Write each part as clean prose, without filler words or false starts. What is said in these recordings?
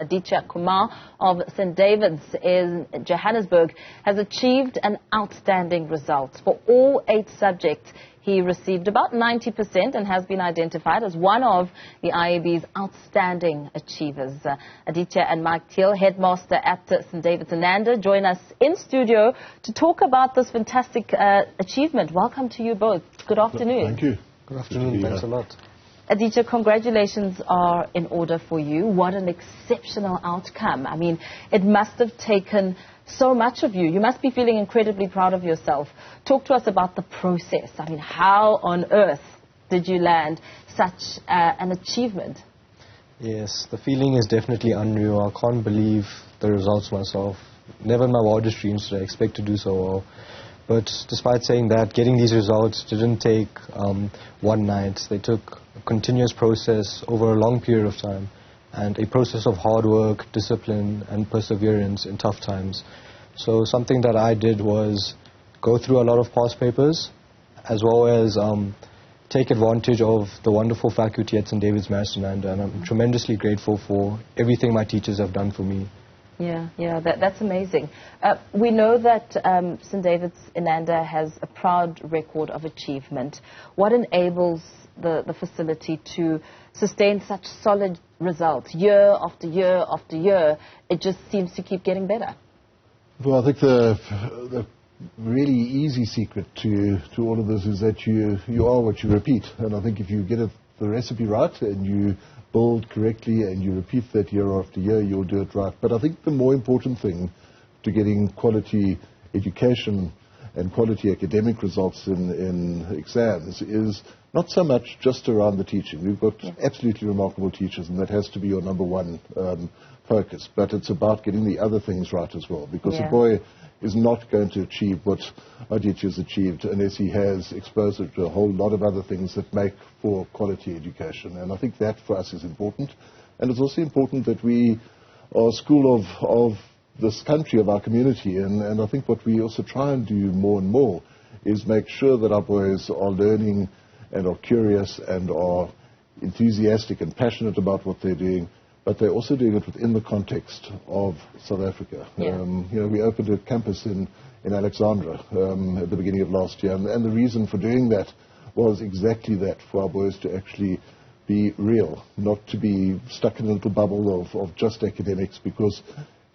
Aditya Kumar of St. David's in Johannesburg has achieved an outstanding result. For all 8 subjects, he received about 90% and has been identified as one of the IAB's outstanding achievers. Aditya and Mike Thiel, headmaster at St. David's in Nanda, join us in studio to talk about this fantastic achievement. Welcome to you both. Good afternoon. Thank you. Good afternoon. Thanks a lot. Aditya, congratulations are in order for you. What an exceptional outcome. I mean, it must have taken so much of you. You must be feeling incredibly proud of yourself. Talk to us about the process. I mean, how on earth did you land such an achievement? Yes, the feeling is definitely unreal. I can't believe the results myself. Never in my wildest dreams did I expect to do so well. But despite saying that, getting these results didn't take one night. They took a continuous process over a long period of time, and a process of hard work, discipline, and perseverance in tough times. So something that I did was go through a lot of past papers, as well as take advantage of the wonderful faculty at St. David's and I'm tremendously grateful for everything my teachers have done for me. Yeah, that's amazing. We know that St. David's in Nanda has a proud record of achievement. What enables the facility to sustain such solid results year after year after year? It just seems to keep getting better. Well, I think the really easy secret to all of this is that you are what you repeat. And I think if you get the recipe right and you build correctly and you repeat that year after year, you'll do it right. But I think the more important thing to getting quality education and quality academic results in exams is not so much just around the teaching. We've got absolutely remarkable teachers, and that has to be your number one focus. But it's about getting the other things right as well, because a boy is not going to achieve what Aditya has achieved unless he has exposure to a whole lot of other things that make for quality education. And I think that for us is important. And it's also important that we are a school of this country, of our community. And I think what we also try and do more and more is make sure that our boys are learning and are curious and are enthusiastic and passionate about what they're doing, but they're also doing it within the context of South Africa. We opened a campus in Alexandra at the beginning of last year, and the reason for doing that was exactly that, for our boys to actually be real, not to be stuck in a little bubble of just academics, because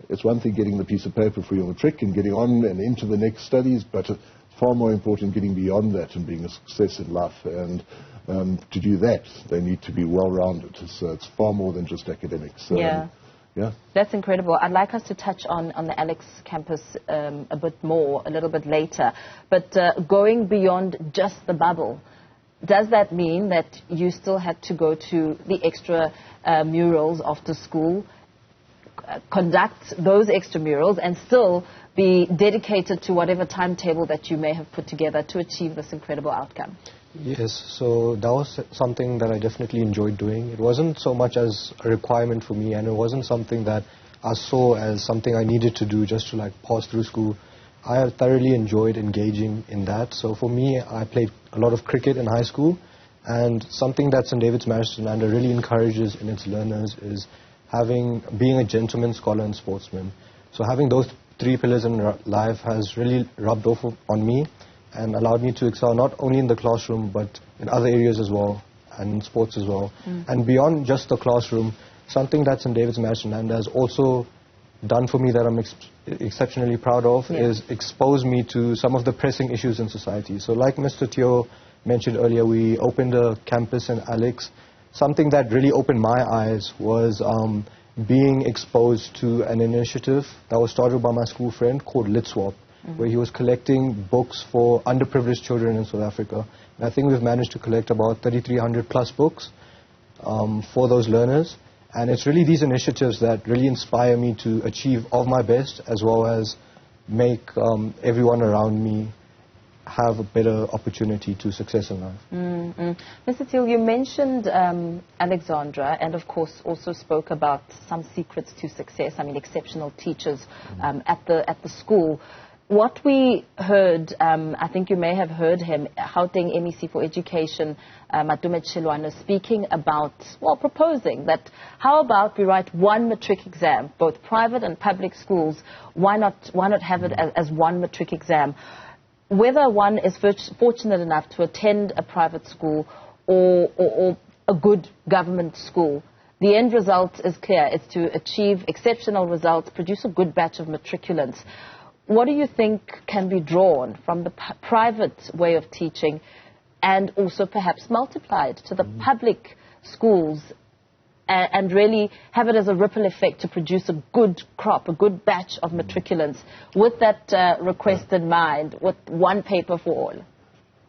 it's one thing getting the piece of paper for your matric and getting on and into the next studies, but it's far more important getting beyond that and being a success in life. And to do that, they need to be well-rounded. So it's far more than just academics. That's incredible. I'd like us to touch on the Alex campus a bit more, a little bit later. But going beyond just the bubble, does that mean that you still had to go to the extra murals after school, conduct those extramurals, and still be dedicated to whatever timetable that you may have put together to achieve this incredible outcome? Yes, so that was something that I definitely enjoyed doing. It wasn't so much as a requirement for me, and it wasn't something that I saw as something I needed to do just to pass through school. I thoroughly enjoyed engaging in that. So for me, I played a lot of cricket in high school, and something that St. David's and really encourages in its learners is being a gentleman, scholar, and sportsman. So having those 3 pillars in life has really rubbed off on me and allowed me to excel not only in the classroom but in other areas as well, and in sports as well. And beyond just the classroom, something that St. David's has also done for me that I'm exceptionally proud of is expose me to some of the pressing issues in society. So like Mr. Thiel mentioned earlier, we opened a campus in Alex. Something that really opened my eyes was being exposed to an initiative that was started by my school friend called Lit Swap, where he was collecting books for underprivileged children in South Africa. And I think we've managed to collect about 3,300 plus books for those learners. And it's really these initiatives that really inspire me to achieve of my best, as well as make everyone around me have a better opportunity to success in life. Mr. Thiel, you mentioned Alexandra, and of course also spoke about some secrets to success. I mean, exceptional teachers at the school. What we heard, I think you may have heard him, Gauteng MEC for Education, Matume Chilwana, speaking about, well, proposing that how about we write one matric exam, both private and public schools, why not have it as one matric exam? Whether one is fortunate enough to attend a private school or a good government school, the end result is clear. It's to achieve exceptional results, produce a good batch of matriculants. What do you think can be drawn from the private way of teaching and also perhaps multiplied to the public schools and really have it as a ripple effect to produce a good crop, a good batch of matriculants with that request in mind, with one paper for all?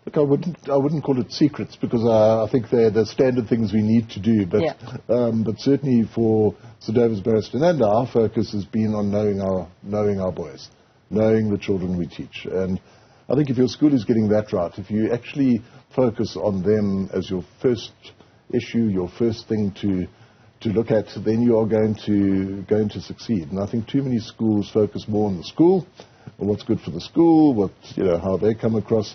Look, I wouldn't call it secrets because I think they're the standard things we need to do. But but certainly for St David's Barrister and our focus has been on knowing our boys, knowing the children we teach. And I think if your school is getting that right, if you actually focus on them as your first issue, your first thing to look at, then you are going to succeed. And I think too many schools focus more on the school, on what's good for the school, how they come across.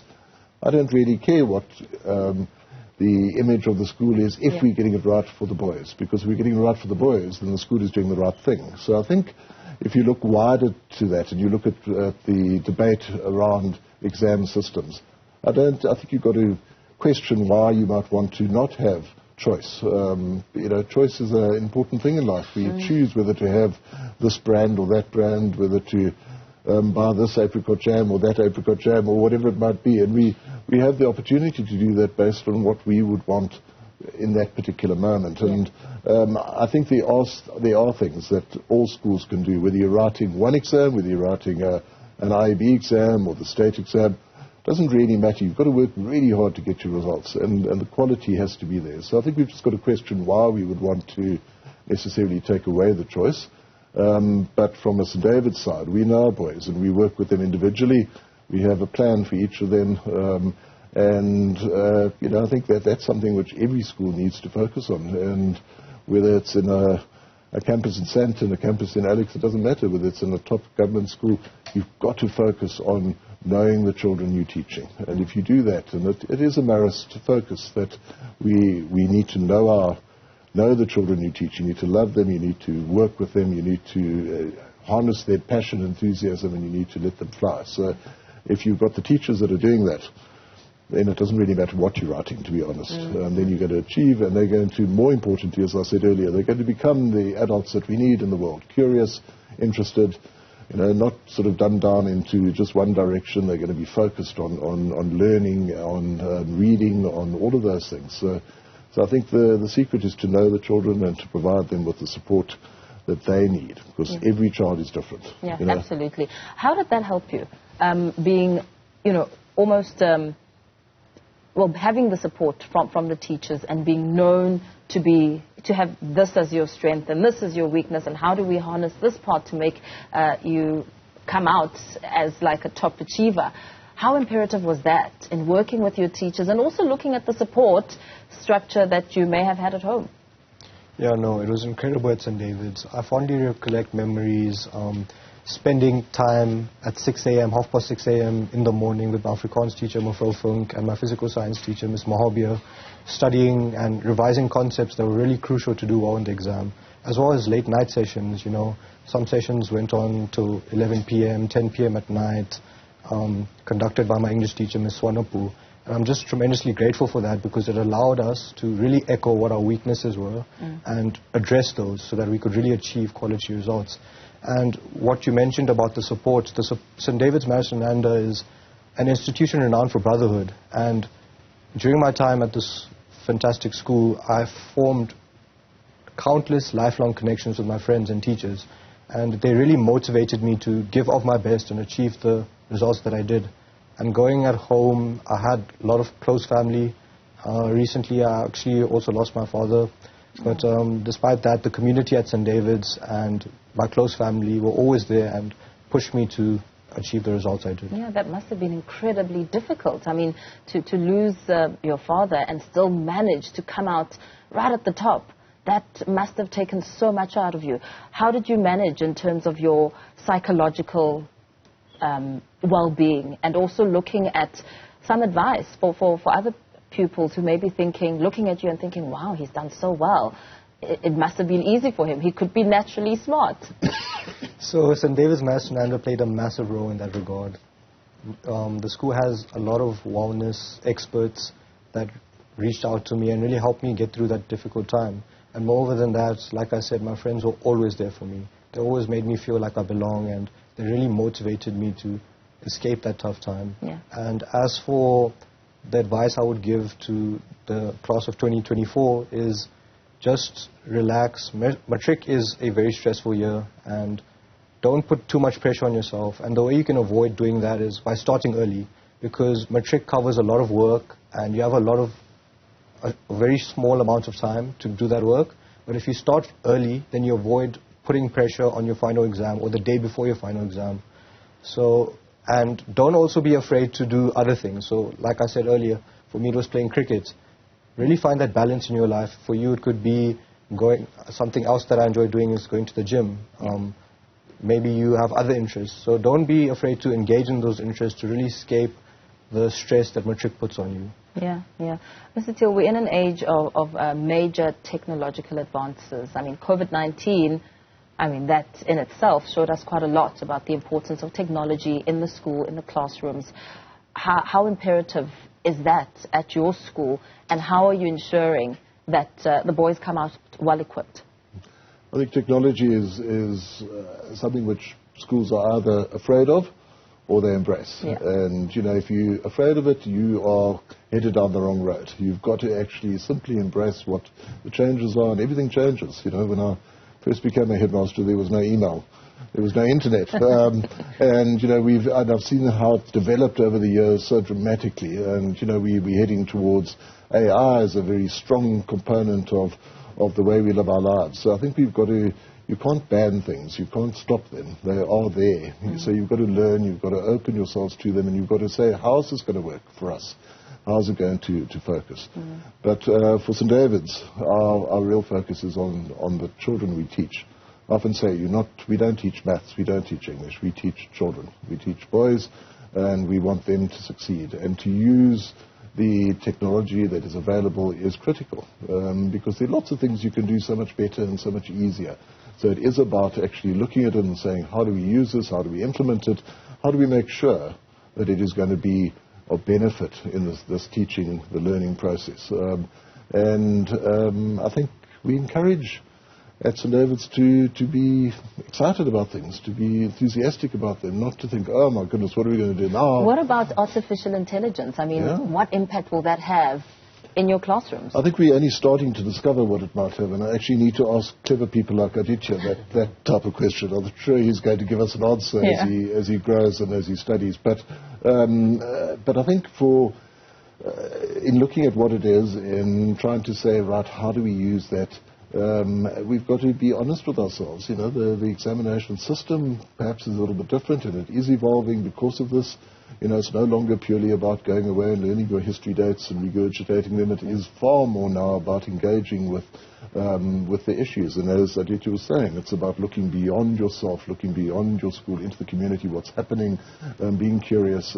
I don't really care what the image of the school is if we're getting it right for the boys. Because if we're getting it right for the boys, then the school is doing the right thing. So I think if you look wider to that and you look at the debate around exam systems, I think you've got to question why you might want to not have choice. Choice is an important thing in life. We choose whether to have this brand or that brand, whether to buy this apricot jam or that apricot jam or whatever it might be. And we have the opportunity to do that based on what we would want in that particular moment. And I think there are things that all schools can do, whether you're writing one exam, whether you're writing an IEB exam or the state exam. Doesn't really matter. You've got to work really hard to get your results, and the quality has to be there. So I think we've just got to question why we would want to necessarily take away the choice. But from a St David's side, we know our boys, and we work with them individually. We have a plan for each of them, I think that's something which every school needs to focus on. And whether it's in a campus in Sandton, a campus in Alex, it doesn't matter. Whether it's in a top government school, you've got to focus on knowing the children you're teaching. And if you do that, and it is a Marist focus that we need to know the children you're teaching. You need to love them, you need to work with them, you need to harness their passion, enthusiasm, and you need to let them fly. So if you've got the teachers that are doing that, then it doesn't really matter what you're writing, to be honest. And then you're going to achieve, and they're going to, more importantly, as I said earlier, they're going to become the adults that we need in the world. Curious, interested, not sort of dumbed down into just one direction. They're going to be focused on learning, on reading, on all of those things. So I think the secret is to know the children and to provide them with the support that they need, because every child is different. Yeah, absolutely. How did that help you? Being, almost, having the support from the teachers and being known to have this as your strength and this as your weakness, and how do we harness this part to make you come out as like a top achiever? How imperative was that in working with your teachers and also looking at the support structure that you may have had at home? Yeah, no, it was incredible at St David's. I fondly recollect memories, spending time at 6 a.m., 6:30 a.m. in the morning with my Afrikaans teacher, Mevrou Funk, and my physical science teacher, Ms. Mahabia, studying and revising concepts that were really crucial to do well in the exam, as well as late night sessions. Some sessions went on till 11 p.m., 10 p.m. at night, conducted by my English teacher, Ms. Swanapu. And I'm just tremendously grateful for that, because it allowed us to really echo what our weaknesses were and address those so that we could really achieve quality results. And what you mentioned about the support, St. David's Marist is an institution renowned for brotherhood. And during my time at this fantastic school, I formed countless lifelong connections with my friends and teachers. And they really motivated me to give of my best and achieve the results that I did. And going at home, I had a lot of close family. Recently, I actually also lost my father. But despite that, the community at St. David's and my close family were always there and pushed me to achieve the results I did. Yeah, that must have been incredibly difficult. I mean, to lose your father and still manage to come out right at the top, that must have taken so much out of you. How did you manage in terms of your psychological well-being, and also looking at some advice for other pupils who may be looking at you and thinking, wow, he's done so well. It must have been easy for him. He could be naturally smart. So St. David's Master Nanda played a massive role in that regard. The school has a lot of wellness experts that reached out to me and really helped me get through that difficult time. And moreover than that, like I said, my friends were always there for me. They always made me feel like I belong, and they really motivated me to escape that tough time. Yeah. And as for the advice I would give to the class of 2024 is just relax. Matric is a very stressful year, and don't put too much pressure on yourself. And the way you can avoid doing that is by starting early, because Matric covers a lot of work, and you have a very small amount of time to do that work. But if you start early, then you avoid putting pressure on your final exam or the day before your final exam. So, and don't also be afraid to do other things. So, like I said earlier, for me it was playing cricket. Really find that balance in your life. For you, it could be something else that I enjoy doing is going to the gym. Maybe you have other interests. So don't be afraid to engage in those interests to really escape the stress that Matric puts on you. Yeah, yeah. Mr. Thiel, we're in an age of major technological advances. I mean, COVID-19, that in itself showed us quite a lot about the importance of technology in the school, in the classrooms. How imperative is that at your school, and how are you ensuring that the boys come out well-equipped? I think technology is something which schools are either afraid of or they embrace. Yeah. And, if you're afraid of it, you are headed down the wrong road. You've got to actually simply embrace what the changes are, and everything changes. When I first became a headmaster, there was no email. There was no internet. And I've seen how it's developed over the years so dramatically. And, we're heading towards AI as a very strong component of the way we live our lives. So I think we've got to, you can't ban things, you can't stop them. They are there. So you've got to learn, you've got to open yourselves to them, and you've got to say, how is this going to work for us? How is it going to focus? But for St. David's, our real focus is on the children we teach. I often say, we don't teach maths, we don't teach English, we teach children. We teach boys, and we want them to succeed. And to use the technology that is available is critical, because there are lots of things you can do so much better and so much easier. So it is about actually looking at it and saying, how do we use this, how do we implement it, how do we make sure that it is going to be of benefit in this teaching, the learning process. I think we encourage at St. David's to be excited about things, to be enthusiastic about them, not to think, oh my goodness, what are we going to do now? What about artificial intelligence? What impact will that have in your classrooms? I think we're only starting to discover what it might have, and I actually need to ask clever people like Aditya that type of question. I'm sure he's going to give us an answer as he grows and as he studies. But I think in looking at what it is, in trying to say, right, how do we use that, we've got to be honest with ourselves. The examination system perhaps is a little bit different, and it is evolving because of this. It's no longer purely about going away and learning your history dates and regurgitating them. It is far more now about engaging with the issues. And as Aditya was saying, it's about looking beyond yourself, looking beyond your school, into the community, what's happening, being curious.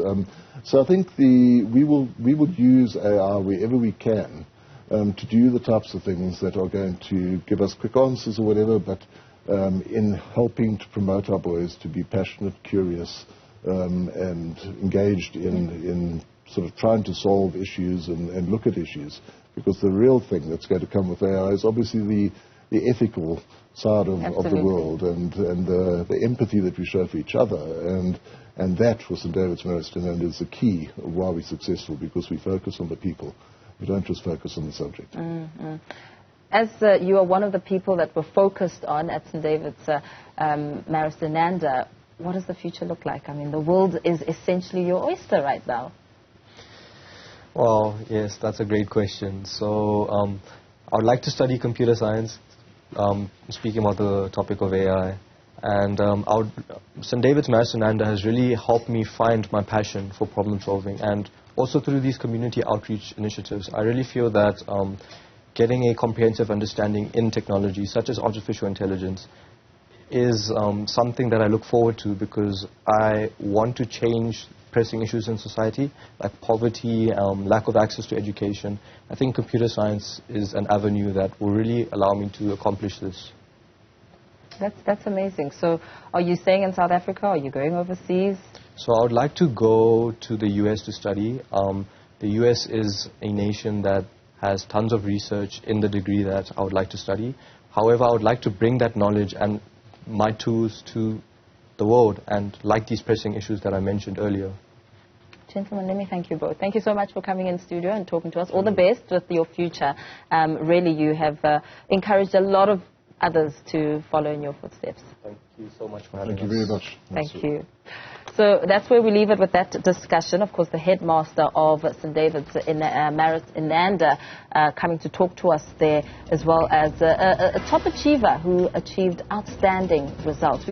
So I think we will use AI wherever we can to do the types of things that are going to give us quick answers or whatever, but in helping to promote our boys to be passionate, curious, and engaged in sort of trying to solve issues and look at issues. Because the real thing that's going to come with AI is obviously the ethical side of the world and the empathy that we show for each other. And that, for St. David's Master Nanda, is the key of why we're successful, because we focus on the people. We don't just focus on the subject. Mm-hmm. As you are one of the people that were focused on at St. David's Master Nanda, what does the future look like? The world is essentially your oyster right now. Well, yes, that's a great question. So I would like to study computer science, speaking about the topic of AI. And St. David's Master Nanda has really helped me find my passion for problem solving. And also through these community outreach initiatives, I really feel that getting a comprehensive understanding in technology, such as artificial intelligence, is something that I look forward to, because I want to change pressing issues in society, like poverty, lack of access to education. I think computer science is an avenue that will really allow me to accomplish this. That's amazing. So are you staying in South Africa? Are you going overseas? So I would like to go to the US to study. The US is a nation that has tons of research in the degree that I would like to study. However, I would like to bring that knowledge and my tools to the world, and like these pressing issues that I mentioned earlier. Gentlemen, let me thank you both. Thank you so much for coming in studio and talking to us. All the best with your future. Really, you have encouraged a lot of others to follow in your footsteps. Thank you so much for having us. Thank you very much. Thank you. So that's where we leave it with that discussion. Of course, the headmaster of St. David's in Nanda coming to talk to us there, as well as a top achiever who achieved outstanding results.